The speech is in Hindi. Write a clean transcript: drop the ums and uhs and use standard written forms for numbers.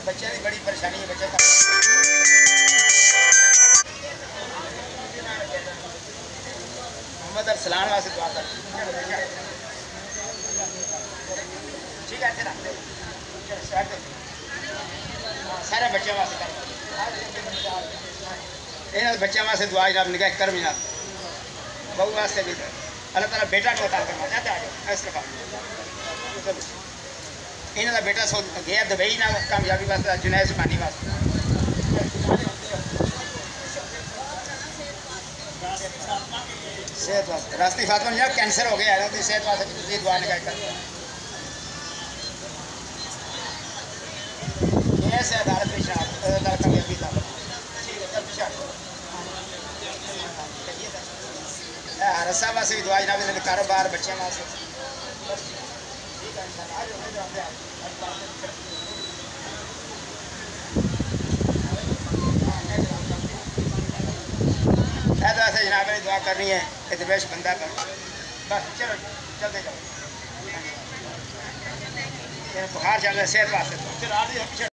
बच्चे की बड़ी परेशानी है बच्चे का मोहम्मद अरसलान वास्ते दुआ कर ठीक है सारे बच्चों वास्ते कर इन्होंने बच्चों वास्ते दुआ जनाब निगाह कर जनाब बहू वास्ते भी अल्लाह ताला बेटा को अता करना चाहते आ जाओ इस तरफ इन्हों का बेटा सो गया दुबई ना कामयाबी वास्ते जुनैद सुबानी वास्ते सेहत वास्ते रास्ती फातमा यार कैंसर हो गया है तो सेहत वास्ते दुआ निगाह कर ऐसे अदालत में कामयाबी रसा वास्ते भी दुआ जनाब कारोबार बच्चों वास्ते ऐसे जनाब ने दुआ करनी है कि दरवेश बंदा कर बस चलो चलते जाओ बुखार चल रहा है सेहत वास्ते चलो